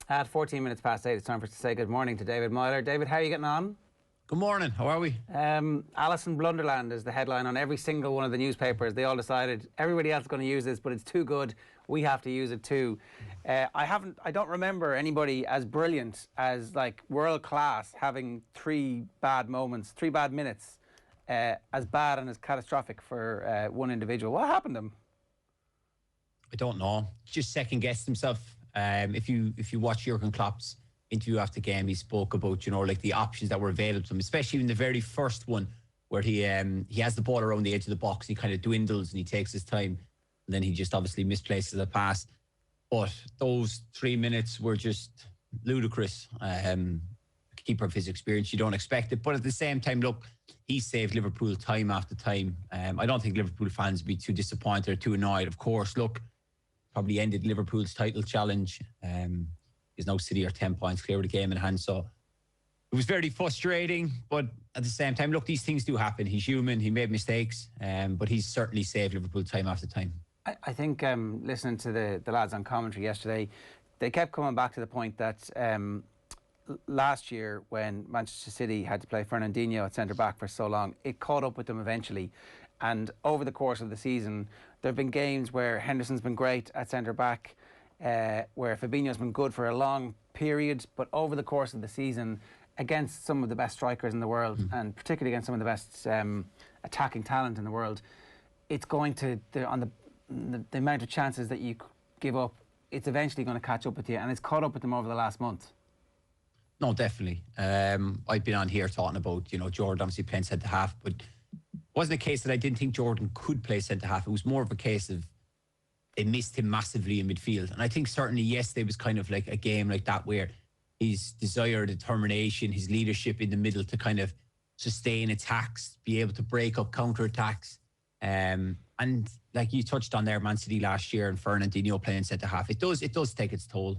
At 14 minutes past 8, it's time for us to say good morning to David Meyler. David, how are you getting on? Good morning, how are we? Alison Blunderland is the headline on every single one of the newspapers. They all decided everybody else is going to use this, but it's too good. We have to use it too. I don't remember anybody as brilliant as like world class having three bad minutes, as bad and as catastrophic for one individual. What happened to him? I don't know. Just second guessed himself. If you watch Jurgen Klopp's interview after the game, he spoke about, like the options that were available to him, especially in the very first one where he has the ball around the edge of the box, he kind of dwindles and he takes his time, and then he just obviously misplaces the pass. But those 3 minutes were just ludicrous. Keeper of his experience, you don't expect it, but at the same time, look, he saved Liverpool time after time. I don't think Liverpool fans would be too disappointed or too annoyed. Of course, look, probably ended Liverpool's title challenge. Is now City are 10 points clear of the game in hand. So it was very frustrating, but at the same time, look, these things do happen. He's human, he made mistakes, but he's certainly saved Liverpool time after time. I think listening to the lads on commentary yesterday, they kept coming back to the point that last year when Manchester City had to play Fernandinho at centre-back for so long, it caught up with them eventually. And over the course of the season, there have been games where Henderson's been great at centre-back, where Fabinho's been good for a long period, but over the course of the season, against some of the best strikers in the world, and particularly against some of the best attacking talent in the world, it's going to, on the amount of chances that you give up, it's eventually going to catch up with you, and it's caught up with them over the last month. No, definitely. I've been on here talking about, Jordan obviously playing centre-half, but it wasn't a case that I didn't think Jordan could play centre-half. It was more of a case of they missed him massively in midfield. And I think certainly yesterday was kind of like a game like that where his desire, determination, his leadership in the middle to kind of sustain attacks, be able to break up counter-attacks. And like you touched on there, Man City last year and Fernandinho playing centre-half, it does take its toll.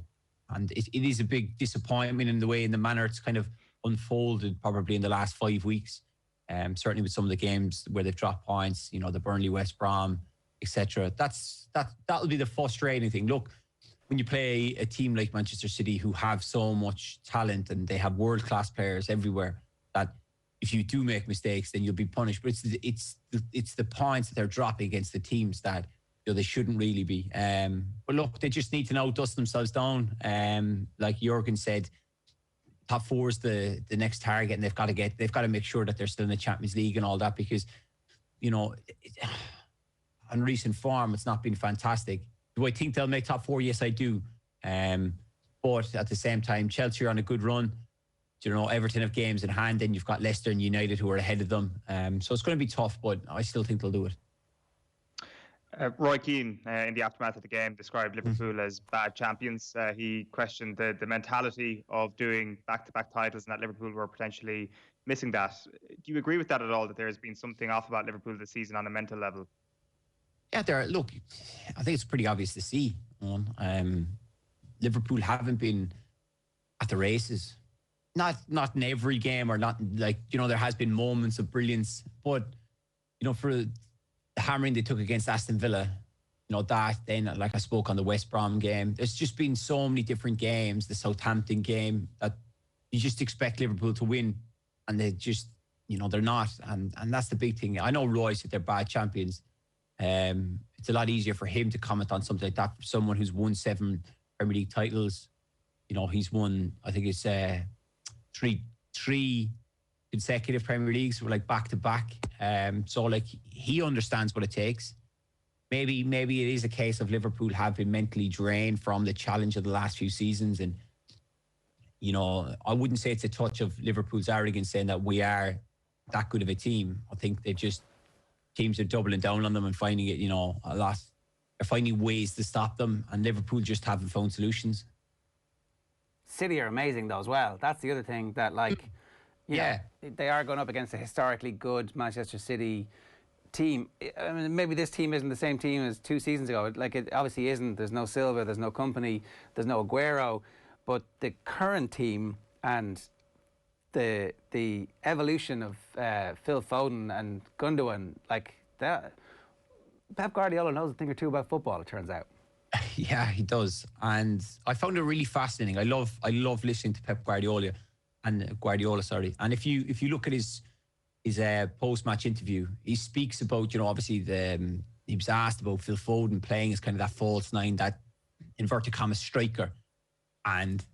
And it is a big disappointment in the manner it's kind of unfolded probably in the last 5 weeks. Certainly with some of the games where they've dropped points, the Burnley, West Brom, etc. That'll be the frustrating thing. Look, when you play a team like Manchester City who have so much talent and they have world-class players everywhere, that if you do make mistakes, then you'll be punished. But it's the points that they're dropping against the teams that they shouldn't really be. But look, they just need to now dust themselves down. Like Jurgen said, top four is the next target, and they've got to make sure that they're still in the Champions League and all that, because on recent form it's not been fantastic. Do I think they'll make top four? Yes, I do. But at the same time, Chelsea are on a good run. Everton have games in hand, and you've got Leicester and United who are ahead of them. So it's going to be tough, but I still think they'll do it. Roy Keane, in the aftermath of the game, described Liverpool as bad champions. He questioned the mentality of doing back-to-back titles, and that Liverpool were potentially missing that. Do you agree with that at all, that there has been something off about Liverpool this season on a mental level? Yeah, look, I think it's pretty obvious to see. Liverpool haven't been at the races. Not in every game, or not like, there has been moments of brilliance, but, for the hammering they took against Aston Villa, then, like I spoke on the West Brom game, there's just been so many different games, the Southampton game, that you just expect Liverpool to win, and they just, they're not, and that's the big thing. I know Roy said they're bad champions. It's a lot easier for him to comment on something like that for someone who's won 7 Premier League titles. He's won, I think it's three consecutive Premier Leagues, like back to back. So like he understands what it takes. Maybe it is a case of Liverpool have been mentally drained from the challenge of the last few seasons, and I wouldn't say it's a touch of Liverpool's arrogance saying that we are that good of a team. I think teams are doubling down on them and finding it, a lot. They're finding ways to stop them, and Liverpool just haven't found solutions. City are amazing though as well. That's the other thing, that they are going up against a historically good Manchester City team. I mean, maybe this team isn't the same team as 2 seasons ago. Like, it obviously isn't. There's no Silva, there's no Company, there's no Aguero, but the current team and the evolution of Phil Foden and Gundogan, like that, Pep Guardiola knows a thing or two about football, it turns out. Yeah, he does. And I found it really fascinating. I love listening to Pep Guardiola sorry. And if you look at his post-match interview, he speaks about, obviously he was asked about Phil Foden playing as kind of that false nine, that inverted commas striker. And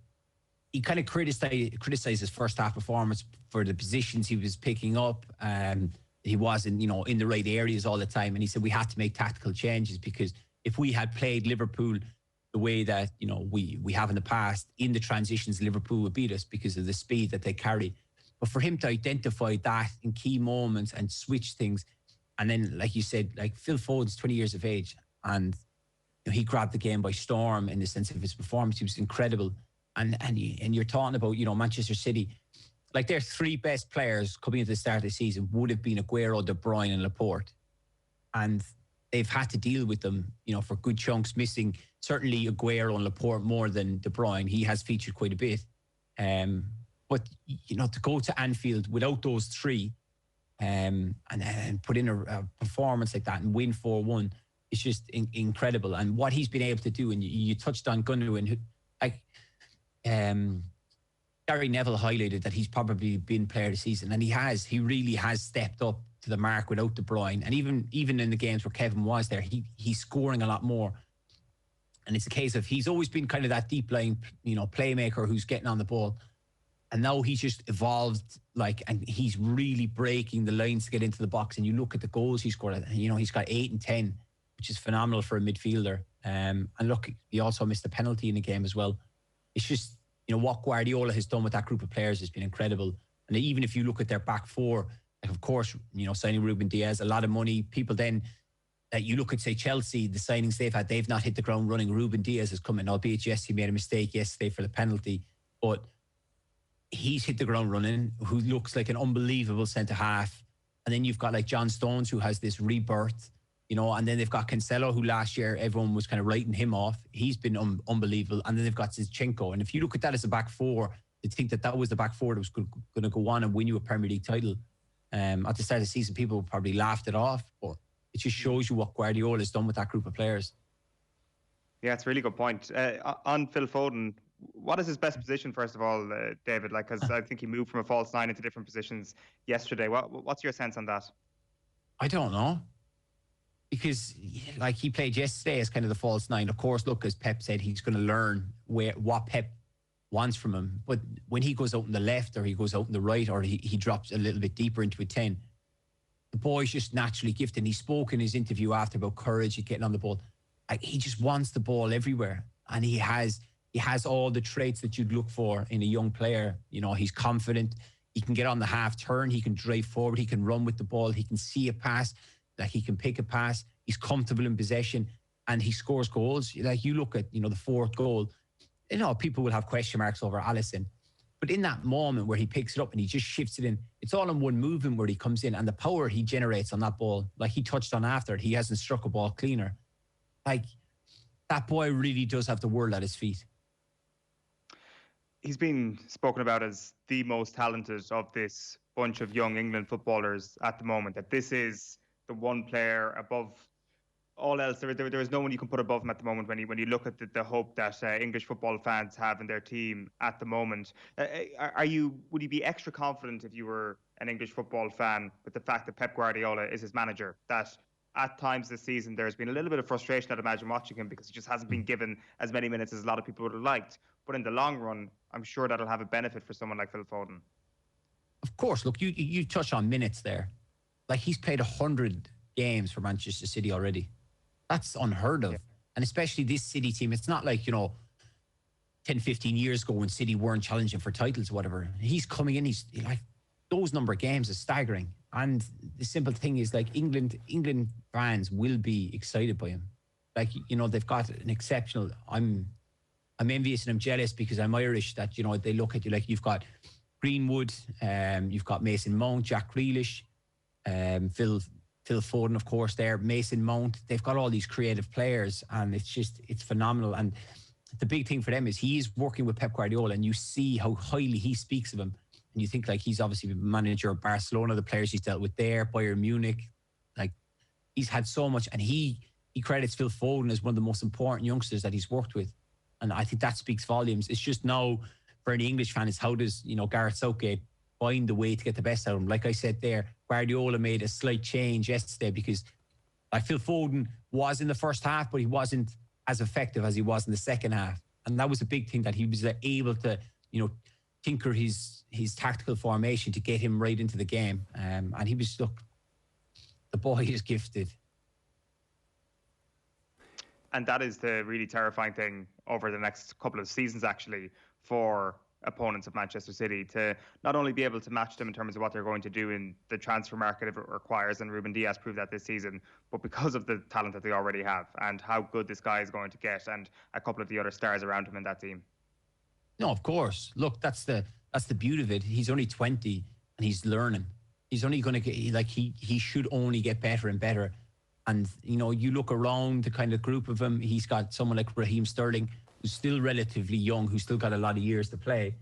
he kind of criticized his first half performance for the positions he was picking up. He wasn't, in the right areas all the time. And he said we had to make tactical changes, because if we had played Liverpool the way that, we have in the past, in the transitions, Liverpool would beat us because of the speed that they carry. But for him to identify that in key moments and switch things, and then, like you said, like Phil Foden's 20 years of age, and he grabbed the game by storm in the sense of his performance. He was incredible. And you're talking about, Manchester City, like their three best players coming into the start of the season would have been Aguero, De Bruyne and Laporte. And they've had to deal with them, for good chunks, missing certainly Aguero and Laporte more than De Bruyne. He has featured quite a bit. But, to go to Anfield without those three and put in a performance like that and win 4-1, it's just incredible. And what he's been able to do, and you touched on Gundogan, Gary Neville highlighted that he's probably been player of the season, and he really has stepped up to the mark without De Bruyne. And even in the games where Kevin was there, he's scoring a lot more. And it's a case of he's always been kind of that deep line, playmaker who's getting on the ball. And now he's just evolved, and he's really breaking the lines to get into the box. And you look at the goals he scored, and he's got 8 and 10, which is phenomenal for a midfielder. And look, he also missed a penalty in the game as well. It's just, what Guardiola has done with that group of players has been incredible. And even if you look at their back four, of course, signing Ruben Diaz, a lot of money. People then, you look at, say, Chelsea, the signings they've had, they've not hit the ground running. Ruben Diaz has come in, albeit, yes, he made a mistake yesterday for the penalty, but he's hit the ground running, who looks like an unbelievable centre-half. And then you've got like John Stones, who has this rebirth, and then they've got Cancelo, who last year everyone was kind of writing him off. He's been unbelievable. And then they've got Zinchenko. And if you look at that as a back four, to think that was the back four that was going to go on and win you a Premier League title, at the start of the season, people probably laughed it off. But it just shows you what Guardiola has done with that group of players. Yeah, it's a really good point. On Phil Foden, what is his best position, first of all, David? Because I think he moved from a false nine into different positions yesterday. What's your sense on that? I don't know. Because, he played yesterday as kind of the false nine. Of course, look, as Pep said, he's going to learn what Pep wants from him. But when he goes out on the left, or he goes out on the right, or he drops a little bit deeper into a 10, the boy's just naturally gifted. And he spoke in his interview after about courage and getting on the ball. He just wants the ball everywhere. And he has all the traits that you'd look for in a young player. He's confident. He can get on the half turn. He can drive forward. He can run with the ball. He can see a pass. He can pick a pass. He's comfortable in possession, and he scores goals. You look at, the fourth goal, people will have question marks over Alisson. But in that moment where he picks it up and he just shifts it in, it's all in one movement where he comes in, and the power he generates on that ball, like he touched on after it, he hasn't struck a ball cleaner. That boy really does have the world at his feet. He's been spoken about as the most talented of this bunch of young England footballers at the moment, that this is the one player above all else. There is no one you can put above him at the moment when you look at the hope that English football fans have in their team at the moment. Would you be extra confident if you were an English football fan with the fact that Pep Guardiola is his manager, that at times this season there's been a little bit of frustration, I'd imagine, watching him, because he just hasn't been given as many minutes as a lot of people would have liked? But in the long run, I'm sure that'll have a benefit for someone like Phil Foden. Of course. Look, you touch on minutes there. He's played 100 games for Manchester City already. That's unheard of. Yeah. And especially this City team, it's not like, 10, 15 years ago when City weren't challenging for titles or whatever. He's coming in, he's those number of games is staggering. And the simple thing is, England fans will be excited by him. They've got an exceptional, I'm envious and I'm jealous because I'm Irish, that, they look at you you've got Greenwood, you've got Mason Mount, Jack Grealish, Phil Foden, of course, there, Mason Mount. They've got all these creative players, and it's phenomenal. And the big thing for them is he is working with Pep Guardiola, and you see how highly he speaks of him. And you think he's obviously been manager of Barcelona, the players he's dealt with there, Bayern Munich. He's had so much, and he he credits Phil Foden as one of the most important youngsters that he's worked with. And I think that speaks volumes. It's just now, for any English fan, is how does, Gareth Southgate find the way to get the best out of him? Like I said there, Guardiola made a slight change yesterday because Phil Foden was in the first half, but he wasn't as effective as he was in the second half. And that was a big thing, that he was able to, tinker his tactical formation to get him right into the game. And he was, look, the boy is gifted. And that is the really terrifying thing over the next couple of seasons, actually, for opponents of Manchester City, to not only be able to match them in terms of what they're going to do in the transfer market if it requires, and Ruben Dias proved that this season, but because of the talent that they already have and how good this guy is going to get, and a couple of the other stars around him in that team. No, of course. Look, that's the beauty of it. He's only 20 and he's learning. He's only going to get, he should only get better and better. And, you look around the kind of group of him, he's got someone like Raheem Sterling, who's still relatively young, who's still got a lot of years to play.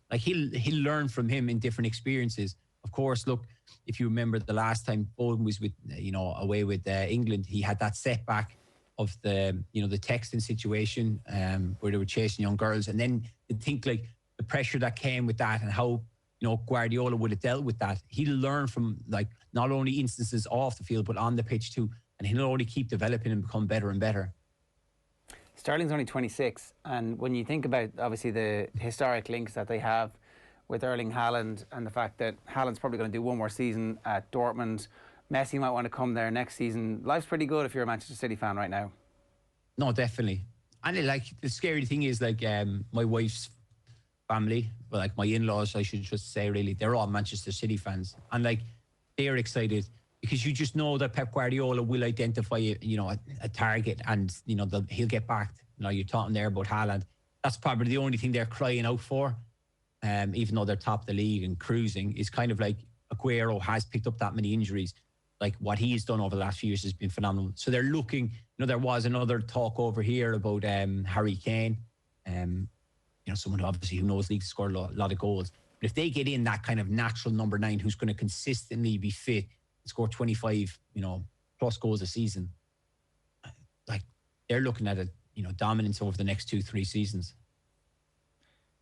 Like, he'll learn from him in different experiences. Of course, look, if you remember the last time Foden was with, away with England, he had that setback of the texting situation where they were chasing young girls. And then to think like the pressure that came with that and how, Guardiola would have dealt with that. He'll learn from not only instances off the field, but on the pitch too. And he'll only keep developing and become better and better. Sterling's only 26, and when you think about obviously the historic links that they have with Erling Haaland and the fact that Haaland's probably going to do one more season at Dortmund, Messi might want to come there next season. Life's pretty good if you're a Manchester City fan right now. No, definitely. And the scary thing is my wife's family, my in-laws, I should just say, really, they're all Manchester City fans, and they're excited. Because you just know that Pep Guardiola will identify, a target, and he'll get backed. You're talking there about Haaland. That's probably the only thing they're crying out for. Even though they're top of the league and cruising, is kind of like Aguero has picked up that many injuries. Like what he's done over the last few years has been phenomenal. So they're looking. There was another talk over here about Harry Kane. Someone who knows league, scored a lot of goals. But if they get in that kind of natural number 9 who's going to consistently be fit, score 25, plus goals a season, they're looking at dominance over the next 2-3 seasons.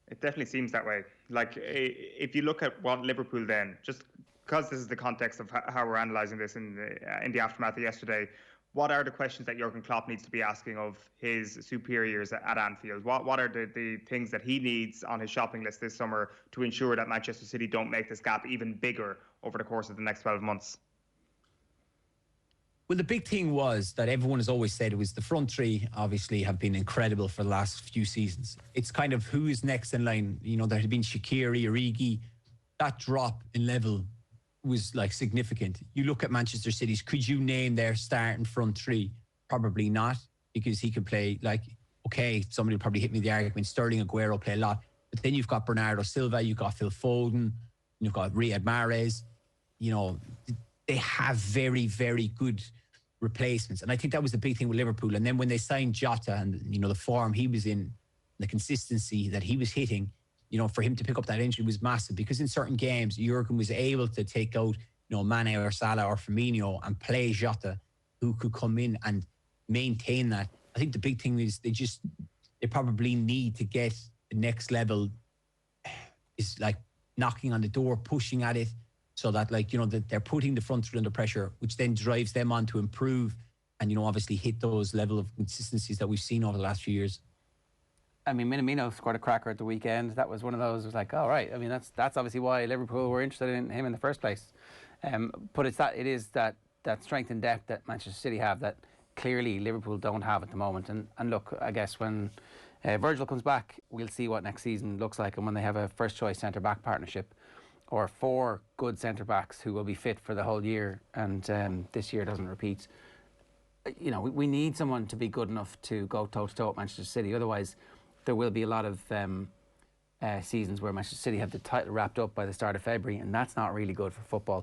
It definitely seems that way. If you look at what Liverpool then, just because this is the context of how we're analysing this in the aftermath of yesterday, what are the questions that Jurgen Klopp needs to be asking of his superiors at Anfield? What are the things that he needs on his shopping list this summer to ensure that Manchester City don't make this gap even bigger over the course of the next 12 months? Well, the big thing was that everyone has always said it was the front three obviously have been incredible for the last few seasons. It's kind of who is next in line. There had been Shaqiri, Origi. That drop in level was significant. You look at Manchester City's, could you name their starting front three? Probably not, because he could play somebody will probably hit me the argument, Sterling, Aguero play a lot. But then you've got Bernardo Silva, you've got Phil Foden, you've got Riyad Mahrez. They have very, very good replacements. And I think that was the big thing with Liverpool. And then when they signed Jota and, the form he was in, the consistency that he was hitting, for him to pick up that injury was massive, because in certain games, Jurgen was able to take out, Mane or Salah or Firmino and play Jota, who could come in and maintain that. I think the big thing is they probably need to get the next level, is knocking on the door, pushing at it, so that that they're putting the front three under pressure, which then drives them on to improve and obviously hit those level of consistencies that we've seen over the last few years. I mean, Minamino scored a cracker at the weekend. That was one of those. It was all right. I mean, that's obviously why Liverpool were interested in him in the first place. But it is that strength and depth that Manchester City have that clearly Liverpool don't have at the moment. And look, I guess when Virgil comes back, we'll see what next season looks like, and when they have a first choice centre back partnership, or 4 good centre-backs who will be fit for the whole year, and this year doesn't repeat. We need someone to be good enough to go toe-to-toe with Manchester City. Otherwise, there will be a lot of seasons where Manchester City have the title wrapped up by the start of February, and that's not really good for football.